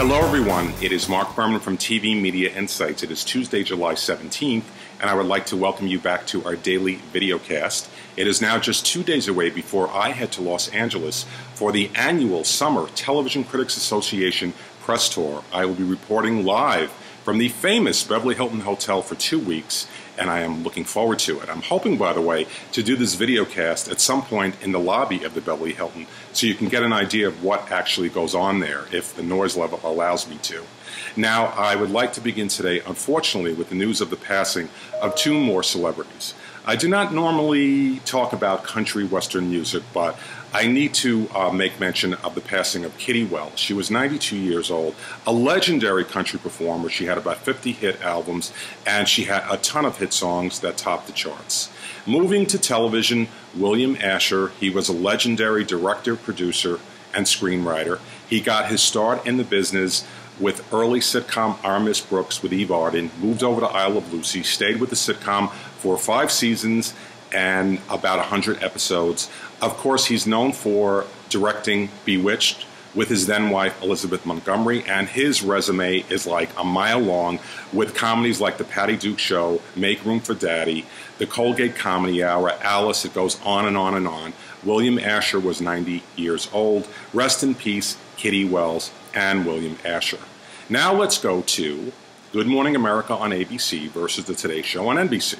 Hello everyone, it is Marc Berman from TV Media Insights. It is Tuesday, July 17th, and I would like to welcome you back to our daily videocast. It is now just 2 days away before I head to Los Angeles for the annual Summer Television Critics Association press tour. I will be reporting live from the famous Beverly Hilton Hotel for 2 weeks, and I am looking forward to it. I'm hoping, by the way, to do this videocast at some point in the lobby of the Beverly Hilton so you can get an idea of what actually goes on there if the noise level allows me to. Now, I would like to begin today, unfortunately, with the news of the passing of two more celebrities. I do not normally talk about country western music, but I need to make mention of the passing of Kitty Wells. She was 92 years old, a legendary country performer. She had about 50 hit albums, and she had a ton of hit songs that topped the charts. Moving to television, William Asher. He was a legendary director, producer, and screenwriter. He got his start in the business with early sitcom Our Miss Brooks with Eve Arden, moved over to Isle of Lucy, stayed with the sitcom for 5 seasons and about 100 episodes. Of course, he's known for directing Bewitched with his then-wife Elizabeth Montgomery, and his resume is like a mile long with comedies like The Patty Duke Show, Make Room for Daddy, The Colgate Comedy Hour, Alice. It goes on and on and on. William Asher was 90 years old. Rest in peace, Kitty Wells and William Asher. Now let's go to Good Morning America on ABC versus The Today Show on NBC.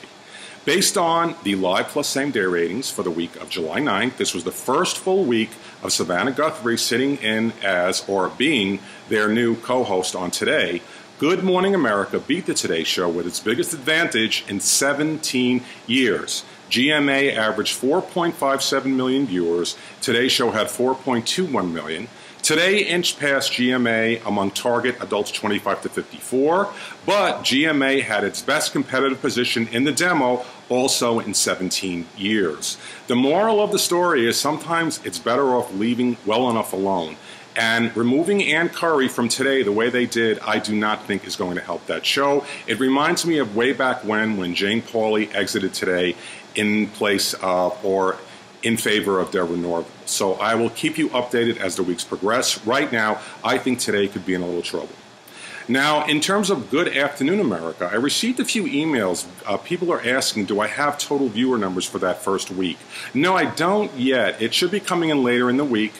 Based on the live plus same-day ratings for the week of July 9th, this was the first full week of Savannah Guthrie sitting in as, or being, their new co-host on Today. Good Morning America beat The Today Show with its biggest advantage in 17 years. GMA averaged 4.57 million viewers. Today Show had 4.21 million. Today inched past GMA among target adults 25 to 54, but GMA had its best competitive position in the demo also in 17 years. The moral of the story is sometimes it's better off leaving well enough alone. And removing Ann Curry from Today the way they did, I do not think is going to help that show. It reminds me of way back when Jane Pauley exited Today in place of, or in favor of Deborah Norville. So I will keep you updated as the weeks progress. Right now, I think Today could be in a little trouble. Now, in terms of Good Afternoon America, I received a few emails. People are asking, do I have total viewer numbers for that first week? No, I don't yet. It should be coming in later in the week.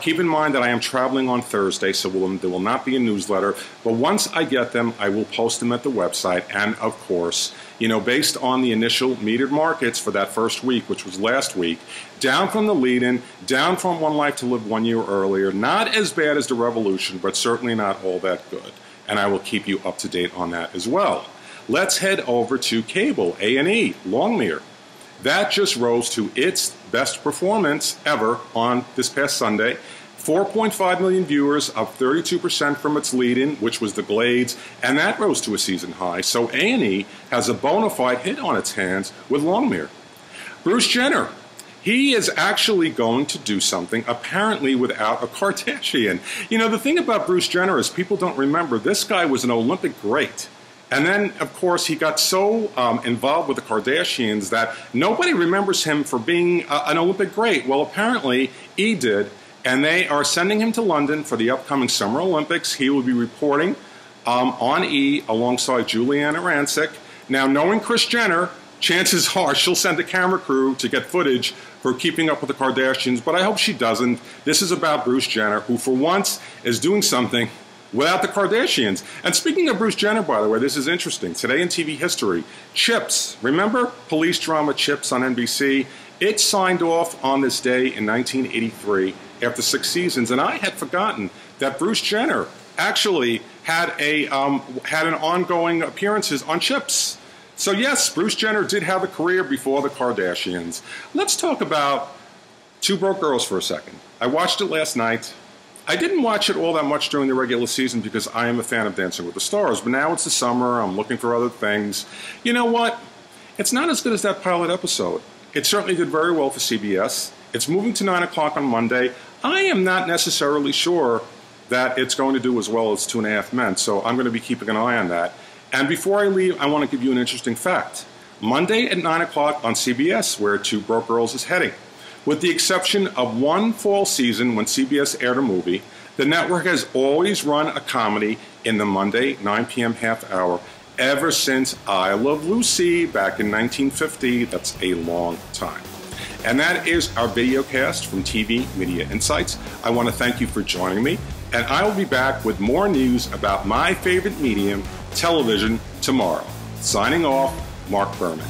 Keep in mind that I am traveling on Thursday, so there will not be a newsletter. But once I get them, I will post them at the website. And, of course, you know, based on the initial metered markets for that first week, which was last week, down from the lead-in, down from One Life to Live 1 year earlier, not as bad as The Revolution, but certainly not all that good. And I will keep you up to date on that as well. Let's head over to cable, A&E, Longmire. That just rose to its best performance ever on this past Sunday. 4.5 million viewers, up 32% from its lead-in, which was The Glades, and that rose to a season high. So A&E has a bona fide hit on its hands with Longmire. Bruce Jenner, he is actually going to do something apparently without a Kardashian. You know, the thing about Bruce Jenner is people don't remember this guy was an Olympic great. And then, of course, he got so involved with the Kardashians that nobody remembers him for being an Olympic great. Well, apparently, he did, and they are sending him to London for the upcoming Summer Olympics. He will be reporting on E! Alongside Juliana Rancic. Now, knowing Kris Jenner, chances are she'll send a camera crew to get footage for Keeping Up with the Kardashians, but I hope she doesn't. This is about Bruce Jenner, who for once is doing something without the Kardashians. And speaking of Bruce Jenner, by the way, this is interesting. Today in TV history, Chips. Remember police drama Chips on NBC? It signed off on this day in 1983 after 6 seasons. And I had forgotten that Bruce Jenner actually had an ongoing appearances on Chips. So yes, Bruce Jenner did have a career before the Kardashians. Let's talk about Two Broke Girls for a second. I watched it last night. I didn't watch it all that much during the regular season because I am a fan of Dancing with the Stars, but now it's the summer, I'm looking for other things. You know what? It's not as good as that pilot episode. It certainly did very well for CBS. It's moving to 9 o'clock on Monday. I am not necessarily sure that it's going to do as well as 2.5 Men, so I'm going to be keeping an eye on that. And before I leave, I want to give you an interesting fact. Monday at 9 o'clock on CBS, where Two Broke Girls is heading. With the exception of one fall season when CBS aired a movie, The network has always run a comedy in the Monday 9 p.m. half hour ever since I Love Lucy back in 1950. That's a long time. And that is our video cast from TV Media Insights. I want to thank you for joining me, and I will be back with more news about my favorite medium, television, tomorrow. Signing off, Marc Berman.